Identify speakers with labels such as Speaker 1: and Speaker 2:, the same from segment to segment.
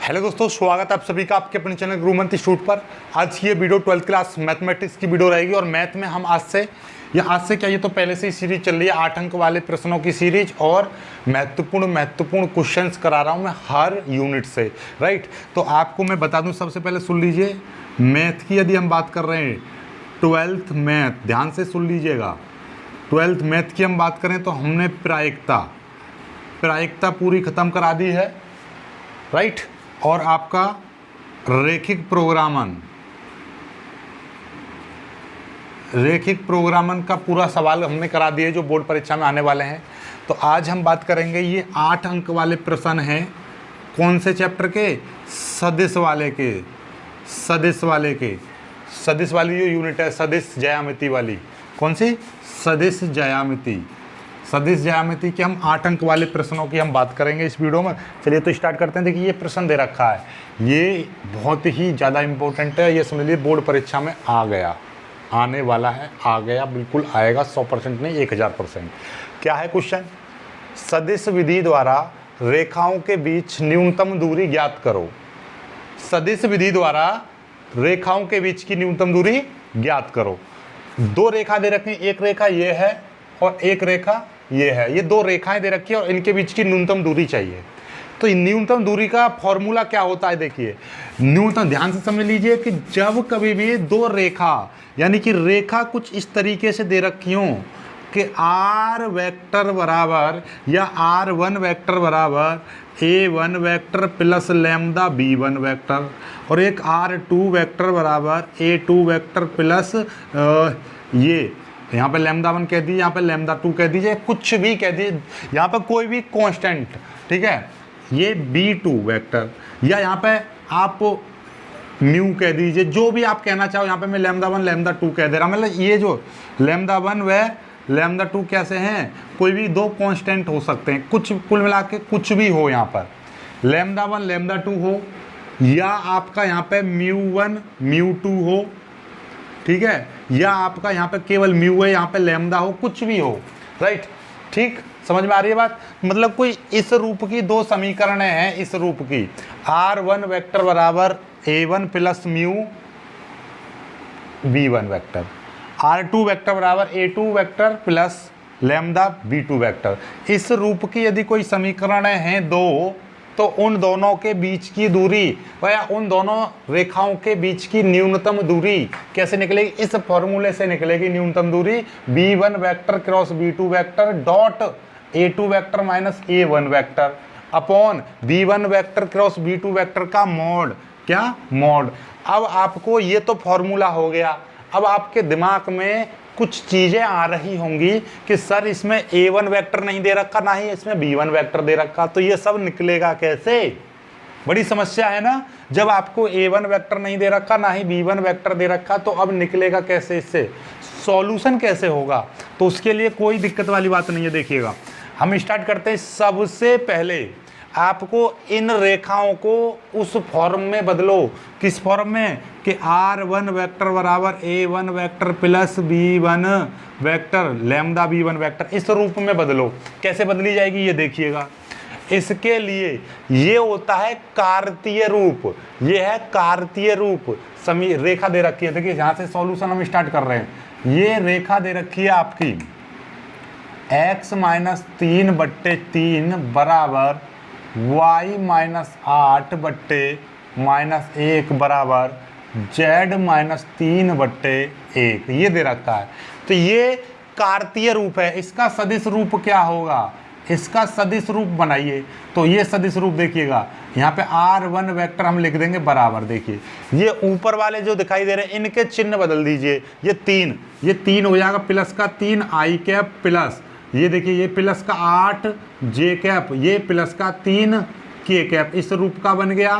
Speaker 1: Hello दोस्तों, स्वागत है आप सभी का आपके अपने चैनल गुरुमंत इंस्टीट्यूट पर। आज ये वीडियो 12th क्लास मैथमेटिक्स की वीडियो रहेगी और मैथ में हम आज से क्या, ये तो पहले से ही सीरीज चल रही है 8 अंक वाले प्रश्नों की सीरीज और महत्वपूर्ण क्वेश्चंस करा रहा हूँ मैं हर यूनिट से, राइट। तो आपको मैं बता दूँ, सबसे पहले सुन लीजिए, मैथ की यदि हम बात कर रहे हैं 12th मैथ, ध्यान से सुन लीजिएगा। 12th मैथ की हम बात करें तो हमने प्रायिकता पूरी ख़त्म करा दी है, राइट। और आपका रैखिक प्रोग्रामन का पूरा सवाल हमने करा दिए जो बोर्ड परीक्षा में आने वाले हैं। तो आज हम बात करेंगे, ये 8 अंक वाले प्रश्न हैं। कौन से चैप्टर के? सदिश वाली जो यूनिट है, सदिश ज्यामिति वाली। कौन सी? सदिश ज्यामिति के हम 8 अंक वाले प्रश्नों की हम बात करेंगे इस वीडियो में। चलिए तो स्टार्ट करते हैं। देखिए, ये प्रश्न दे रखा है, ये बहुत ही ज़्यादा इम्पोर्टेंट है। ये समझ लीजिए बोर्ड परीक्षा में आने वाला है, आ गया, बिल्कुल आएगा, 100% नहीं 1000%। क्या है क्वेश्चन? सदिश विधि द्वारा रेखाओं के बीच न्यूनतम दूरी ज्ञात करो। सदिश विधि द्वारा रेखाओं के बीच की न्यूनतम दूरी ज्ञात करो। दो रेखा दे रखी, एक रेखा ये है और एक रेखा ये है। ये दो रेखाएं दे रखी है और इनके बीच की न्यूनतम दूरी चाहिए। तो न्यूनतम दूरी का फॉर्मूला क्या होता है? देखिए, न्यूनतम, ध्यान से समझ लीजिए कि जब कभी भी दो रेखा, यानी कि रेखा कुछ इस तरीके से दे रखी हो कि आर वेक्टर बराबर या R1 वेक्टर बराबर A1 vector plus lambda B1 vector और एक R2 वेक्टर बराबर A2 वेक्टर प्लस ये यहाँ पे लैम्डा 1 कह दीजिए, यहाँ पे लैम्डा 2 कह दीजिए, कुछ भी कह दीजिए, यहाँ पे कोई भी कांस्टेंट, ठीक है, ये B2 वेक्टर, या यहाँ पे आप म्यू कह दीजिए, जो भी आप कहना चाहो। यहाँ पे मैं लैम्डा 1 लैम्डा 2 कह दे रहा हूँ। मतलब ये जो लैम्डा 1 व लैम्डा 2 कैसे हैं? कोई भी दो कांस्टेंट हो सकते हैं, कुछ कुल मिला के कुछ भी हो। यहाँ पर लैम्डा 1 लैम्डा 2 हो, या आपका यहाँ पे म्यू 1 म्यू 2 हो, ठीक है, या आपका यहाँ पे केवल म्यू है, यहाँ पे लैम्डा हो, कुछ भी हो, राइट। ठीक, समझ में आ रही है बात? मतलब कोई इस रूप की दो समीकरणें हैं, इस रूप की, R1 वेक्टर बराबर A1 plus mu B1 vector, R2 vector बराबर A2 vector plus lambda B2 vector. इस रूप की यदि कोई समीकरणें हैं दो, तो उन दोनों के बीच की दूरी या उन दोनों रेखाओं के बीच की न्यूनतम दूरी कैसे निकलेगी? इस फॉर्मूले से निकलेगी। न्यूनतम दूरी B1 vector cross B2 vector dot A2 vector minus A1 vector upon B1 vector cross B2 vector का मॉड। क्या? मॉड। अब आपको ये तो फॉर्मूला हो गया। अब आपके दिमाग में कुछ चीज़ें आ रही होंगी कि सर इसमें A1 वेक्टर नहीं दे रखा, ना ही इसमें B1 वेक्टर दे रखा, तो ये सब निकलेगा कैसे? बड़ी समस्या है ना। जब आपको A1 वेक्टर नहीं दे रखा, ना ही B1 वेक्टर दे रखा, तो अब निकलेगा कैसे? इससे सॉल्यूशन कैसे होगा? तो उसके लिए कोई दिक्कत वाली बात नहीं है। देखिएगा, हम स्टार्ट करते हैं। सबसे पहले आपको इन रेखाओं को उस फॉर्म में बदलो। किस फॉर्म में? कि R1 वेक्टर बराबर A1 vector plus B1 vector lambda B1 vector, इस रूप में बदलो। कैसे बदली जाएगी ये देखिएगा। इसके लिए ये होता है कार्तीय रूप, ये है कार्तीय रूप। रेखा दे रखी है, देखिए यहाँ से सॉल्यूशन हम स्टार्ट कर रहे हैं। ये रेखा दे रखी है आपकी x माइनस 3/3 बराबर y माइनस 8/-1 बराबर z माइनस 3/1, ये दे रखा है। तो ये कार्तीय रूप है। इसका सदिश रूप क्या होगा? इसका सदिश रूप बनाइए। तो ये सदिश रूप देखिएगा, यहाँ पे R1 वेक्टर हम लिख देंगे बराबर, देखिए ये ऊपर वाले जो दिखाई दे रहे हैं इनके चिन्ह बदल दीजिए। ये 3 हो जाएगा, प्लस का 3 i कैप प्लस, ये देखिए ये प्लस का 8 j कैप, ये प्लस का 3 k कैप, इस रूप का बन गया।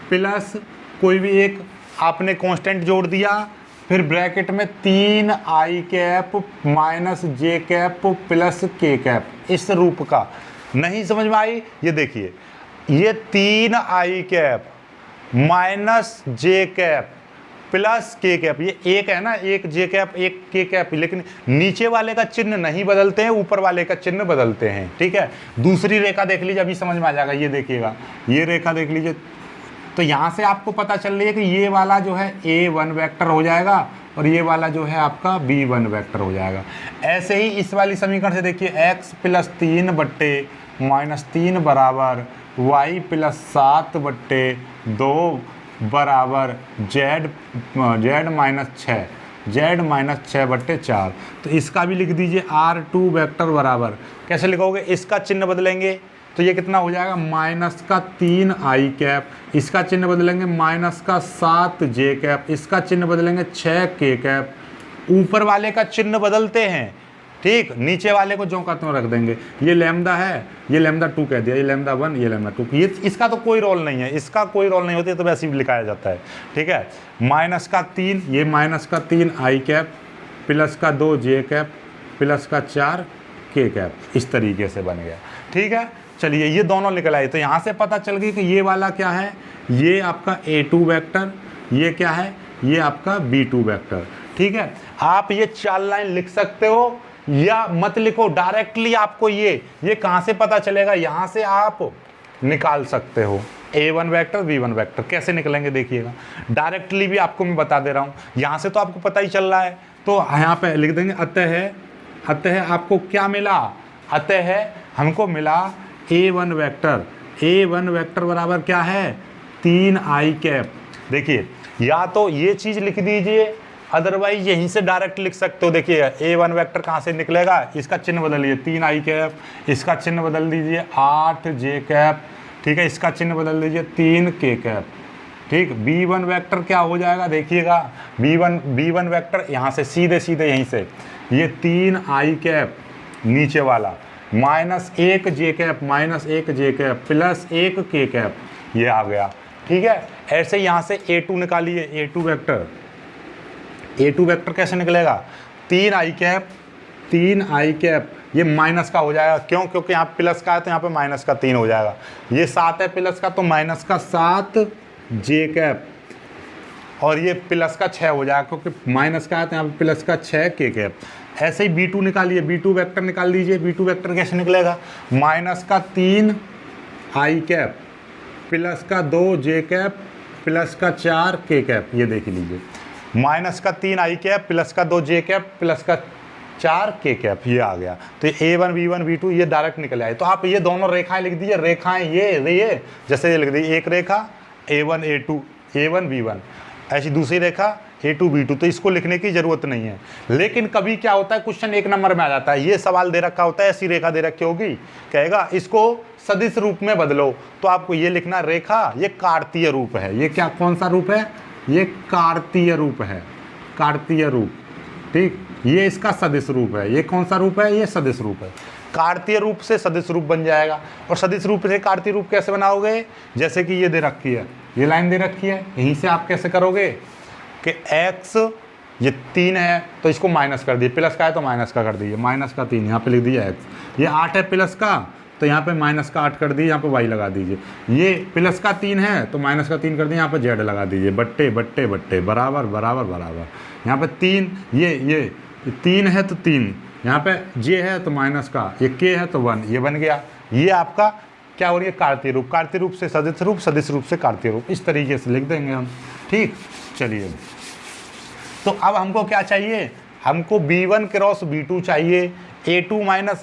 Speaker 1: प्लस कोई भी एक आपने कांस्टेंट जोड़ दिया, फिर ब्रैकेट में 3 i cap minus j cap plus k cap, इस रूप का। नहीं समझ में आई? ये देखिए, ये 3 i cap minus j cap plus के कैप, ये एक है ना, एक जे कैप एक के कैप, लेकिन नीचे वाले का चिन्ह नहीं बदलते हैं, ऊपर वाले का चिन्ह बदलते हैं। ठीक है, दूसरी रेखा देख लीजिए, अभी समझ में आ जाएगा। ये देखिएगा, ये रेखा देख लीजिए, तो यहाँ से आपको पता चल रही है कि ये वाला जो है A1 वेक्टर हो जाएगा और ये वाला जो है आपका B1 वेक्टर हो जाएगा। ऐसे ही इस वाली समीकरण से देखिए x + 3 बट्टे -3 बराबर y + 7 बट्टे 2 बराबर z -6 बट्टे 4। तो इसका भी लिख दीजिए R2 वेक्टर बराबर, कैसे लिखोगे, इसका चिन्ह बदलेंगे तो ये कितना हो जाएगा -3i कैप, इसका चिन्ह बदलेंगे -7j कैप, इसका चिन्ह बदलेंगे 6k कैप। ऊपर वाले का चिन्ह बदलते हैं, ठीक, नीचे वाले को जो का त्यों रख देंगे। ये लैम्डा है, ये लैम्डा 2 कह दिया, ये लैम्डा 1, ये लैम्डा 2, ये इसका तो कोई रोल नहीं है, इसका कोई रोल नहीं होती, तो वैसे भी लिखाया जाता है, ठीक है। -3, ये -3i cap +2j cap +4k cap, इस तरीके से बन गया, ठीक है। चलिए ये दोनों निकल आए, तो यहाँ से पता चल गई कि ये वाला क्या है, ये आपका A2 वेक्टर, ये क्या है, ये आपका B2 वेक्टर, ठीक है। आप ये 4 लाइन लिख सकते हो या मत लिखो, डायरेक्टली आपको ये कहाँ से पता चलेगा, यहाँ से आप निकाल सकते हो A1 वेक्टर B1 वेक्टर। कैसे निकलेंगे देखिएगा, डायरेक्टली भी आपको मैं बता दे रहा हूँ, यहाँ से तो आपको पता ही चल रहा है, तो यहाँ पे लिख देंगे अतः आपको क्या मिला, अतः हमको मिला A1 वेक्टर बराबर क्या है 3i कैप। देखिए या तो ये चीज़ लिख दीजिए, अदरवाइज यहीं से डायरेक्ट लिख सकते हो। देखिए A1 वेक्टर कहाँ से निकलेगा, इसका चिन्ह बदल लीजिए 3i कैप, इसका चिन्ह बदल दीजिए 8j कैप, ठीक है, इसका चिन्ह बदल दीजिए 3k कैप, ठीक। B1 वेक्टर क्या हो जाएगा देखिएगा, B1 वेक्टर यहाँ से सीधे यहीं से ये 3i कैप नीचे वाला -1j कैप +1k कैप, ये आ गया, ठीक है। ऐसे यहाँ से A2 निकालिए, A2 वेक्टर कैसे निकलेगा, 3i कैप, ये माइनस का हो जाएगा, क्यों, क्योंकि यहाँ प्लस का है तो यहाँ पे माइनस का 3 हो जाएगा, ये 7 है प्लस का तो -7j कैप, और ये प्लस का 6 हो जाएगा, क्योंकि माइनस का है तो यहाँ पे प्लस का 6k कैप। ऐसे ही B2 निकालिए, B2 वेक्टर निकाल दीजिए, B2 वेक्टर कैसे निकलेगा, -3i cap +2j cap +4k cap, ये देख लीजिए, -3i cap +2j cap +4k cap, ये आ गया। तो ये A1 B1 B2 ये डायरेक्ट निकल आए। तो आप ये दोनों रेखाएं लिख दीजिए, रेखाएं ये जैसे ये लिख दी, एक रेखा A1 A2 A1 B1, ऐसी दूसरी रेखा A2 B2, तो इसको लिखने की ज़रूरत नहीं है। लेकिन कभी क्या होता है, क्वेश्चन 1 नंबर में आ जाता है, ये सवाल दे रखा होता है, ऐसी रेखा दे रखी होगी, कहेगा इसको सदिश रूप में बदलो, तो आपको ये लिखना रेखा, ये कार्तीय रूप है। ये क्या, कौन सा रूप है, ये कार्तीय रूप है, कार्तीय रूप, ठीक। ये इसका सदिश रूप है, ये कौन सा रूप है, ये सदिश रूप है। कार्तीय रूप से सदिश रूप बन जाएगा। और सदिश रूप से कार्तीय रूप कैसे बनाओगे, जैसे कि ये दे रखी है, ये लाइन दे रखी है, यहीं से आप कैसे करोगे कि x ये 3 है तो इसको माइनस कर दिए, प्लस का है तो माइनस का कर दीजिए, -3 यहाँ पे लिख दिया x, ये 8 है प्लस का तो यहाँ पे -8 कर दिए, यहाँ पे y लगा दीजिए, ये प्लस का 3 है तो -3 कर दिए, यहाँ पे z लगा दीजिए, बट्टे बराबर, यहाँ पे 3, ये 3 है तो 3, यहाँ पे j है तो माइनस का, ये k है तो 1, ये बन गया। ये आपका क्या हो रही है, कार्तीय रूप, कार्तीय रूप से सदिश रूप, सदिश रूप से कार्तीय रूप, इस तरीके से लिख देंगे हम, ठीक। चलिए तो अब हमको क्या चाहिए, हमको B1 क्रॉस B2 चाहिए, A2 -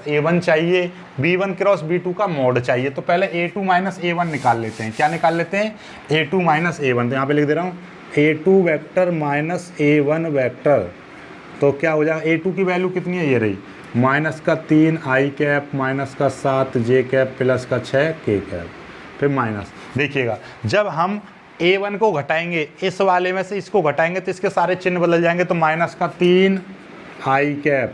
Speaker 1: A1 चाहिए, B1 क्रॉस B2 का मॉड चाहिए। तो पहले A2 - A1 निकाल लेते हैं। क्या निकाल लेते हैं, A2 - A1, तो यहाँ पे लिख दे रहा हूँ A2 वेक्टर -A1 वेक्टर, तो क्या हो जाएगा, A2 की वैल्यू कितनी है, ये रही, -3i cap -7j cap +6k cap, फिर माइनस। देखिएगा जब हम A1 को घटाएंगे, इस वाले में से इसको घटाएंगे तो इसके सारे चिन्ह बदल जाएंगे, तो -3i cap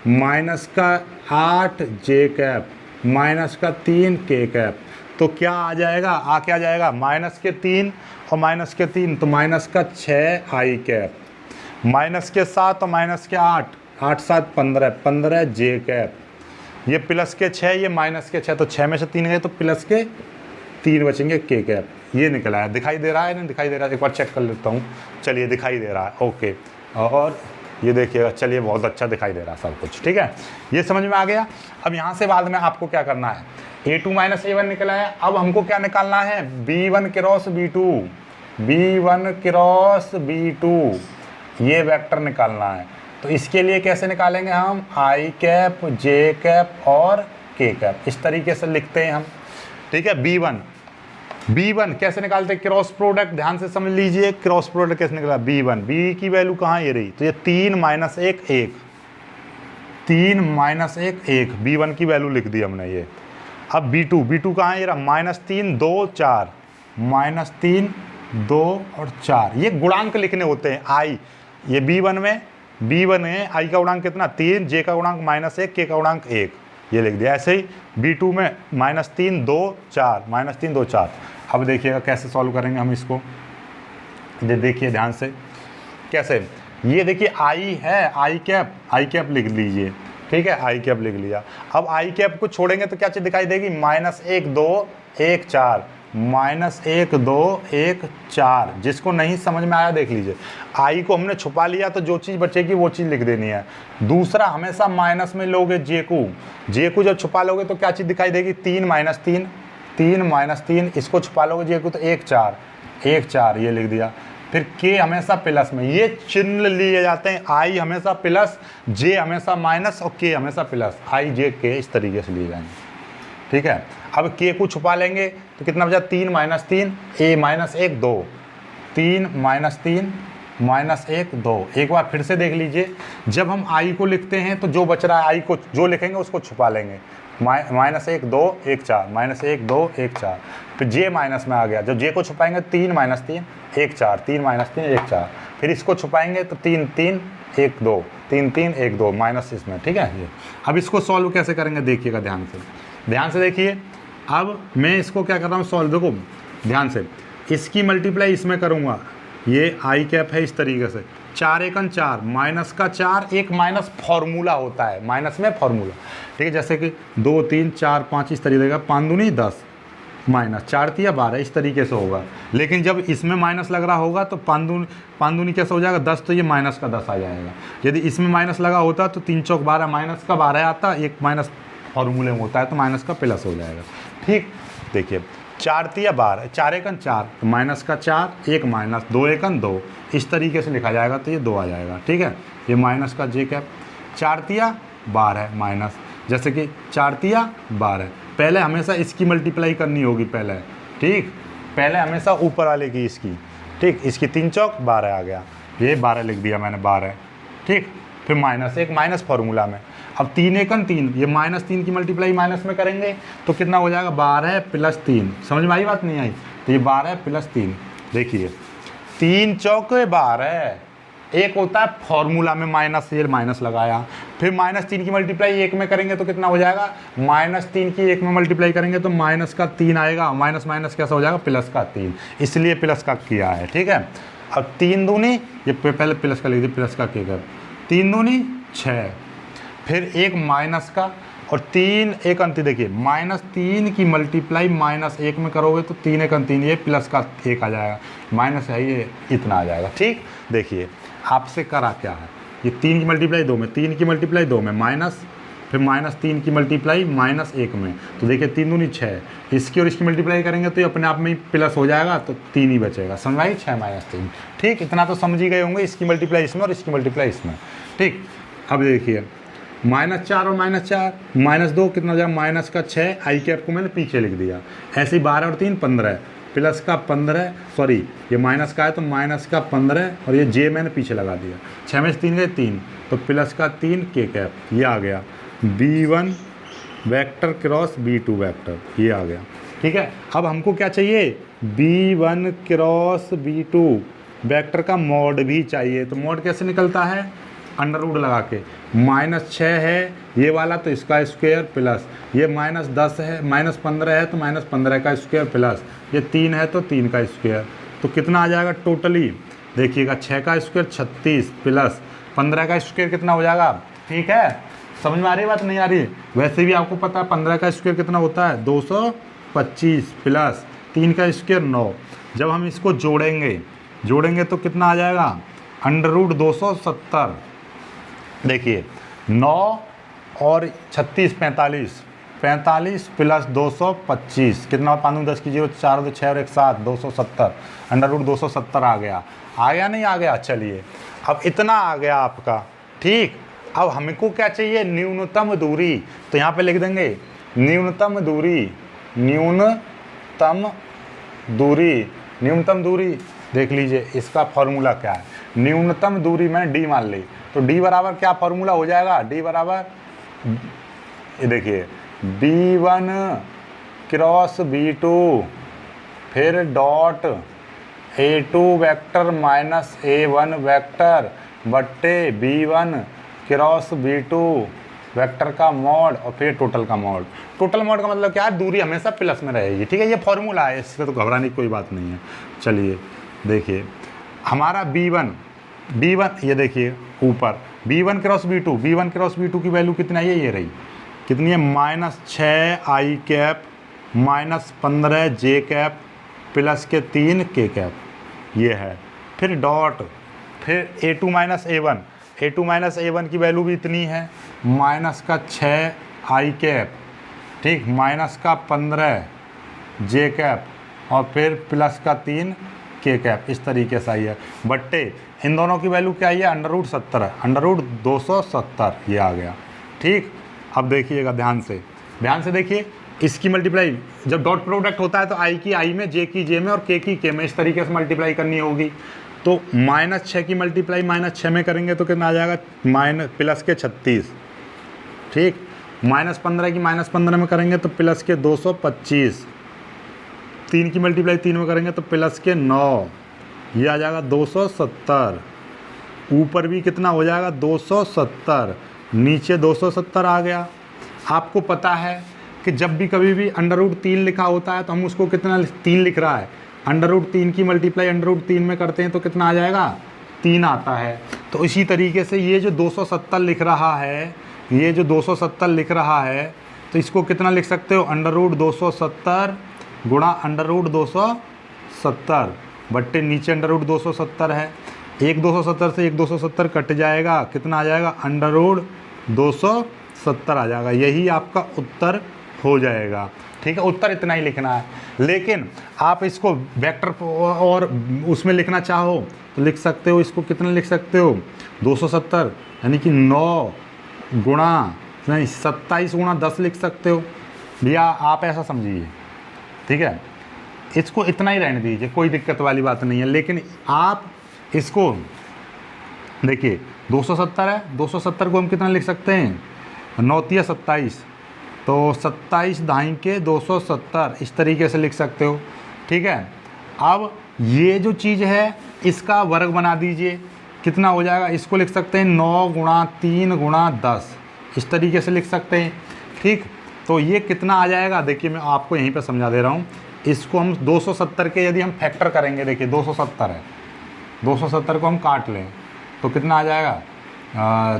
Speaker 1: -8j cap -3k cap, तो क्या आ जाएगा, क्या आ जाएगा, -3 और -3, तो -6i कैप, -7 और -8, 8 7 15j कैप, ये +6, ये -6, तो 6 में से 3 गए तो +3 बचेंगे k कैप। ये निकला है, दिखाई दे रहा है ना, दिखाई दे रहा है, एक बार चेक कर लेता हूँ। चलिए दिखाई दे रहा है, ओके, और ये देखिएगा, चलिए बहुत अच्छा दिखाई दे रहा है सब कुछ, ठीक है, ये समझ में आ गया। अब यहाँ से बाद में आपको क्या करना है, A2 - A1 निकला है, अब हमको क्या निकालना है, B1 cross B2, B1 cross B2 ये वेक्टर निकालना है। तो इसके लिए कैसे निकालेंगे हम, आई कैप, जे कैप और के कैप, इस तरीके से लिखते हैं हम। ठीक है, B1 कैसे निकालते हैं, क्रॉस प्रोडक्ट, ध्यान से समझ लीजिए क्रॉस प्रोडक्ट कैसे निकला। B1 B की वैल्यू कहाँ ये रही, तो ये 3 - 1 1, 3 - 1 1, B1 की वैल्यू लिख दी हमने ये। अब B2 कहाँ है, ये रहा -3 2 4, -3 2 और 4, ये गुणांक लिखने होते हैं। आई ये B1 है, आई का गुणांक कितना 3, जे का गुणांक -1, के का गुणांक 1, ये लिख दिया। ऐसे ही B2 में -3 2 4, -3 2 4। अब देखिएगा कैसे सॉल्व करेंगे हम इसको, ये देखिए ध्यान से कैसे। ये देखिए आई है, आई कैप लिख लीजिए। ठीक है, आई कैप लिख लिया। अब आई कैप को छोड़ेंगे तो क्या चीज़ दिखाई देगी, -1 2 1 4, -1 2 1 4। जिसको नहीं समझ में आया देख लीजिए, आई को हमने छुपा लिया तो जो चीज़ बचेगी वो चीज़ लिख देनी है। दूसरा, हमेशा माइनस में लोगे जे को जब छुपा लोगे तो क्या चीज़ दिखाई देगी, 3 - 3, इसको छुपा लोगे जे को तो 1 4 ये लिख दिया। फिर के हमेशा प्लस में, ये चिन्ह लिए जाते हैं, आई हमेशा प्लस, जे हमेशा माइनस और के हमेशा प्लस, आई जे के इस तरीके से लिए जाएंगे। ठीक है, अब के को छुपा लेंगे तो कितना बचा, 3 - 3 ए -1 2, 3 - 3 -1 2। एक बार फिर से देख लीजिए, जब हम आई को लिखते हैं तो जो बच रहा है आई को जो लिखेंगे उसको छुपा लेंगे, -1 2 1 4, -1 2 1 4। फिर जे माइनस में आ गया, जब जे को छुपाएंगे 3 - 3 1 4, 3 - 3 1 4। फिर इसको छुपाएंगे तो 3 3 1 2, 3 3 1 2 माइनस इसमें। ठीक है, ये अब इसको सॉल्व कैसे करेंगे देखिएगा, ध्यान से देखिए। अब मैं इसको क्या कर रहा हूँ सॉल्व, देखो ध्यान से, इसकी मल्टीप्लाई इसमें करूँगा, ये आई कैप है इस तरीके से, 4 1 4, माइनस का 4, एक माइनस फार्मूला होता है, माइनस में फार्मूला। ठीक है, जैसे कि 2 3 4 5 इस तरीके का, 5 दूनी 10, -4 3 12 इस तरीके से होगा। लेकिन जब इसमें माइनस लग रहा होगा तो 5 दूनी कैसे हो जाएगा, 10, तो ये माइनस का 10 आ जाएगा। यदि इसमें माइनस लगा होता तो 3 चौक 12, माइनस का 12 आता, एक माइनस फार्मूले में होता है तो माइनस का प्लस हो जाएगा। ठीक, देखिए 4 3 12, 4 1 4, तो माइनस का 4 1 माइनस, 2 1 2, इस तरीके से लिखा जाएगा तो ये 2 आ जाएगा। ठीक है, ये माइनस का जे कैप, 4 3 12 माइनस, जैसे कि 4 3 12, पहले हमेशा इसकी मल्टीप्लाई करनी होगी पहले। ठीक, पहले हमेशा ऊपर वाले की इसकी, ठीक, इसकी 3 चौक 12 आ गया, ये 12 लिख दिया मैंने 12। ठीक, फिर माइनस, एक माइनस फार्मूला में। अब 3 1 3, ये -3 की मल्टीप्लाई माइनस में करेंगे तो कितना हो जाएगा, 12 + 3। समझ में आई बात, नहीं आई, तो ये 12 + 3, देखिए 3 चौक 12, एक होता है फॉर्मूला में माइनस, ये माइनस लगाया। फिर -3 की मल्टीप्लाई 1 में करेंगे तो कितना हो जाएगा, -3 की 1 में मल्टीप्लाई करेंगे तो माइनस का 3 आएगा, माइनस माइनस कैसा हो जाएगा, प्लस का 3, इसलिए प्लस का किया है। ठीक है, अब 3 दूनी, ये पहले प्लस का लिख दिया, प्लस का के कर, 3 दूनी 6, फिर एक माइनस का और 3 1 अंति, देखिए -3 की मल्टीप्लाई -1 में करोगे तो 3 1 3, ये प्लस का 1 आ जाएगा, माइनस है ये इतना आ जाएगा। ठीक, देखिए आपसे करा क्या है, ये 3 की मल्टीप्लाई 2 में, 3 की मल्टीप्लाई 2 में माइनस, फिर -3 की मल्टीप्लाई -1 में, तो देखिए 3 दूनी 6, इसकी और इसकी मल्टीप्लाई करेंगे तो ये अपने आप में ही प्लस हो जाएगा, तो 3 ही बचेगा। समझ आई, 6 - 3। ठीक, इतना तो समझ ही गए होंगे, इसकी मल्टीप्लाई इसमें और इसकी मल्टीप्लाई इसमें। ठीक, अब देखिए -4 और -4, -2 कितना हो जाएगा, माइनस का 6, आई कैप को मैंने पीछे लिख दिया। ऐसे ही 12 और 3 15, प्लस का 15, सॉरी ये माइनस का है तो माइनस का 15, और ये जे मैंने पीछे लगा दिया, 6 में से 3 गए 3, तो प्लस का 3 के कैप, ये आ गया B1 vector cross B2 vector, ये आ गया। ठीक है, अब हमको क्या चाहिए, B1 क्रॉस B2 वेक्टर का मॉड भी चाहिए। तो मॉड कैसे निकलता है, अंडर लगा के, -6 है ये वाला तो इसका स्क्वायर प्लस, ये -10 है, -15 है तो -15 का स्क्वायर प्लस, ये 3 है तो 3 का स्क्वायर, तो कितना आ जाएगा टोटली, देखिएगा 6 का स्क्वायर 36 प्लस 15 का स्क्वायर कितना हो जाएगा। ठीक है, समझ में आ रही है बात, नहीं आ रही है, वैसे भी आपको पता है 15 का स्क्वायर कितना होता है, 225 प्लस 3 का स्क्वायर 9। जब हम इसको जोड़ेंगे तो कितना आ जाएगा, √270, देखिए 9 और 36 45, 45 प्लस 225 कितना, 5 10 की 0, 4 2 6 और 1 7, 270 अंडर रूट 270 आ गया नहीं आ गया। चलिए अब इतना आ गया आपका, ठीक। अब हमको क्या चाहिए, न्यूनतम दूरी, तो यहाँ पे लिख देंगे न्यूनतम दूरी देख लीजिए इसका फॉर्मूला क्या है। न्यूनतम दूरी मैंने डी मान ली, तो डी बराबर क्या फॉर्मूला हो जाएगा, डी बराबर ये देखिए B1 क्रॉस B2 फिर dot A2 vector minus A1 vector बट्टे B1 क्रॉस B2 वेक्टर का मॉड और फिर टोटल का मॉड। टोटल मॉड का मतलब क्या है, दूरी हमेशा प्लस में रहेगी, ठीक है। ये फॉर्मूला है, इससे तो घबराने की कोई बात नहीं है। चलिए देखिए हमारा B1 ये देखिए ऊपर B1 क्रॉस B2 की वैल्यू कितना है, ये रही कितनी है, -6 I cap -15 J cap plus के 3 K कैप, ये है। फिर डॉट फिर A2 माइनस A1 की वैल्यू भी इतनी है, -6 I कैप, ठीक, -15 J कैप और फिर प्लस का 3 K कैप, इस तरीके से आई है। बट्टे इन दोनों की वैल्यू क्या आई है, √70 √270 ये आ गया, ठीक। अब देखिएगा ध्यान से देखिए, इसकी मल्टीप्लाई जब डॉट प्रोडक्ट होता है तो I की I में, J की J में और K की K में, इस तरीके से मल्टीप्लाई करनी होगी। तो -6 की मल्टीप्लाई -6 में करेंगे तो कितना आ जाएगा, प्लस के 36, ठीक। -15 की -15 में करेंगे तो प्लस के 225, 3 की मल्टीप्लाई 3 में करेंगे तो प्लस के 9, ये आ जाएगा 270। ऊपर भी कितना हो जाएगा 270, नीचे 270 आ गया। आपको पता है कि जब भी कभी भी √3 लिखा होता है तो हम उसको कितना 3 लिख रहा है, √3 की मल्टीप्लाई √3 में करते हैं तो कितना आ जाएगा, 3 आता है। तो इसी तरीके से ये जो 270 लिख रहा है, तो इसको कितना लिख सकते हो, √270 गुणा √270 बट्टे नीचे √270 है। एक 270 से एक 270 कट जाएगा, कितना आ जाएगा, √270 आ जाएगा। यही आपका उत्तर हो जाएगा, ठीक है। उत्तर इतना ही लिखना है, लेकिन आप इसको वेक्टर और उसमें लिखना चाहो तो लिख सकते हो। इसको कितना लिख सकते हो, 270 यानी कि 27 गुणा 10 लिख सकते हो, या आप ऐसा समझिए, ठीक है। इसको इतना ही रहने दीजिए, कोई दिक्कत वाली बात नहीं है। लेकिन आप इसको देखिए 270 है, 270 को हम कितना लिख सकते हैं, 9 × 27, तो 27 दाई के 270, इस तरीके से लिख सकते हो, ठीक है। अब ये जो चीज़ है इसका वर्ग बना दीजिए, कितना हो जाएगा, इसको लिख सकते हैं 9 गुणा 3 गुणा 10, इस तरीके से लिख सकते हैं, ठीक। तो ये कितना आ जाएगा, देखिए मैं आपको यहीं पे समझा दे रहा हूँ। इसको हम 270 के यदि हम फैक्टर करेंगे, देखिए 270 है, 270 को हम काट लें तो कितना आ जाएगा,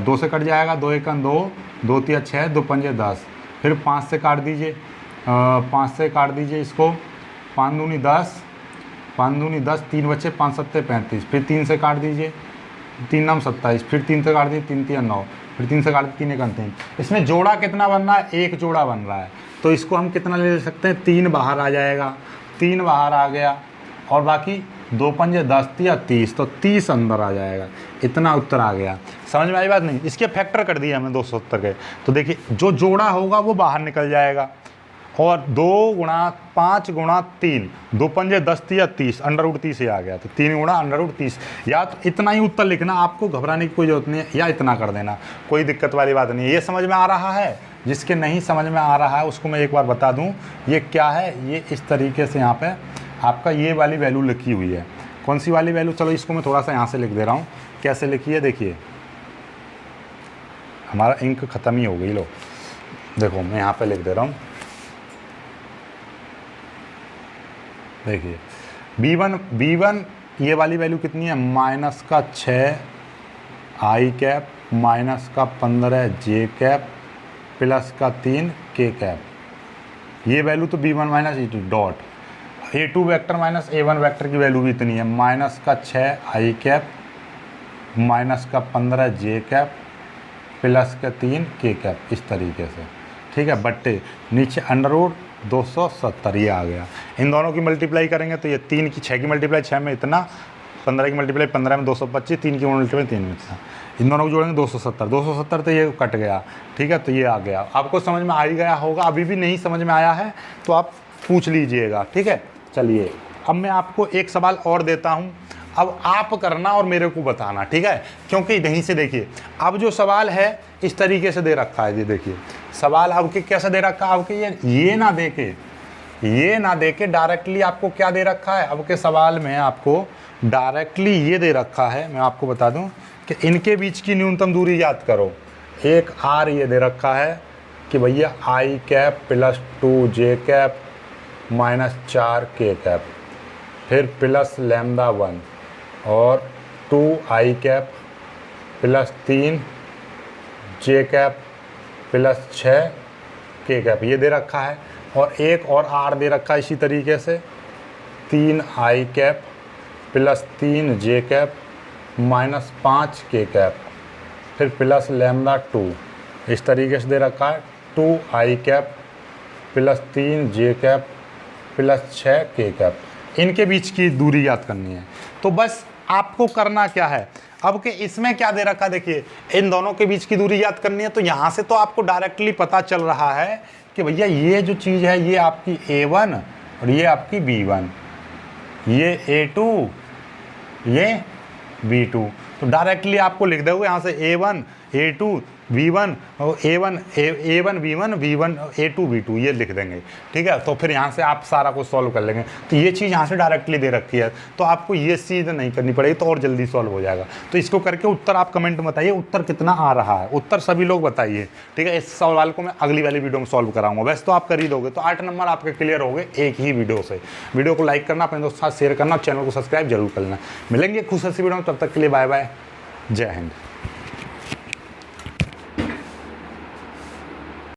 Speaker 1: 2 से कट जाएगा, 2 × 2, 2 × 6, 2 × 5 10, फिर 5 से काट दीजिए, 5 से काट दीजिए इसको, 5 दूनी 10, 3 बचे, 5 7 35, फिर 3 से काट दीजिए, 3 9 27, फिर 3 से काट दीजिए, 3 3 9, फिर 3 से काट दीजिए, 3 1 3। इसमें जोड़ा कितना बन रहा है, एक जोड़ा बन रहा है, तो इसको हम कितना ले सकते हैं, 3 बाहर आ जाएगा, 3 बाहर आ गया, और बाकी 2 × 5 10 या 30, तो 30 अंदर आ जाएगा। इतना उत्तर आ गया, समझ में आई बात नहीं। इसके फैक्टर कर दिया हमने 270 के, तो देखिए जो जोड़ा होगा वो बाहर निकल जाएगा, और 2 गुणा 5 गुणा 3, 2 × 5 10 या 30, √30 ही आ गया, तो 3 गुणा √30। या तो इतना ही उत्तर लिखना, आपको घबराने की कोई जरूरत नहीं है, या इतना कर देना, कोई दिक्कत वाली बात नहीं है। ये समझ में आ रहा है, जिसके नहीं समझ में आ रहा है उसको मैं एक बार बता दूं, ये क्या है, ये इस तरीके से यहाँ पे आपका ये वाली वैल्यू लिखी हुई है। कौन सी वाली वैल्यू, चलो इसको मैं थोड़ा सा यहाँ से लिख दे रहा हूँ, कैसे लिखी है, देखिए हमारा इंक ख़त्म ही हो गई, लो देखो मैं यहाँ पे लिख दे रहा हूँ, देखिए B1 ये वाली वैल्यू कितनी है, -6 I cap -15 J cap plus का 3 K कैप, ये वैल्यू तो B1 - E2 dot A2 vector minus A1 vector की वैल्यू भी इतनी है, -6 I cap -15 J cap plus का 3 K कैप, इस तरीके से, ठीक है, बट्टे नीचे अंडर रूट 270 ये आ गया। इन दोनों की मल्टीप्लाई करेंगे तो ये 3 की 6 की मल्टीप्लाई 6 में इतना, 15 की मल्टीप्लाई 15 में 225, 3 की मल्टीप्लाई 3 में इतना, इन दोनों को जोड़ेंगे 270 तो ये कट गया, ठीक है, तो ये आ गया। आपको समझ में आ ही गया होगा, अभी भी नहीं समझ में आया है तो आप पूछ लीजिएगा, ठीक है। चलिए अब मैं आपको एक सवाल और देता हूँ, अब आप करना और मेरे को बताना, ठीक है, क्योंकि यहीं से देखिए अब जो सवाल है इस तरीके से दे रखा है। ये देखिए सवाल आपके कैसे दे रखा है, आपके ये ना दे के डायरेक्टली आपको क्या दे रखा है, अब के सवाल में आपको डायरेक्टली ये दे रखा है। मैं आपको बता दूं कि इनके बीच की न्यूनतम दूरी याद करो। एक आर ये दे रखा है कि भैया आई कैप प्लस 2 जे कैप माइनस 4 के कैप, फिर प्लस लैम्डा 1 और 2 आई कैप प्लस 3 जे कैप प्लस 6 के कैप ये दे रखा है। और एक और आर दे रखा है इसी तरीके से 3 आई कैप प्लस 3 जे कैप माइनस 5 के कैप, फिर प्लस लैम्डा 2 इस तरीके से दे रखा है 2 आई कैप प्लस 3 जे कैप प्लस 6 के कैप। इनके बीच की दूरी याद करनी है। तो बस आपको करना क्या है, अब के इसमें क्या दे रखा, देखिए इन दोनों के बीच की दूरी याद करनी है। तो यहाँ से तो आपको डायरेक्टली पता चल रहा है कि भैया ये जो चीज़ है ये आपकी A1 और ये आपकी B1, ये A2 ये B2। तो डायरेक्टली आपको लिख दोगे यहाँ से A1 A2 V1 और A1 B1 V1 A2 B2 ये लिख देंगे, ठीक है। तो फिर यहाँ से आप सारा कुछ सॉल्व कर लेंगे। तो ये चीज़ यहाँ से डायरेक्टली दे रखी है तो आपको ये चीज़ नहीं करनी पड़ेगी तो और जल्दी सॉल्व हो जाएगा। तो इसको करके उत्तर आप कमेंट में बताइए उत्तर कितना आ रहा है, उत्तर सभी लोग बताइए, ठीक है। इस सवाल को मैं अगली वाली वीडियो में सॉल्व कराऊंगा। वैसे तो आप कर ही दोगे, तो 8 नंबर आपके क्लियर हो गए एक ही वीडियो से। वीडियो को लाइक करना, अपने दोस्तों के साथ शेयर करना, चैनल को सब्सक्राइब जरूर कर लेना। मिलेंगे खुश सी वीडियो में, तब तक के लिए बाय बाय, जय हिंद।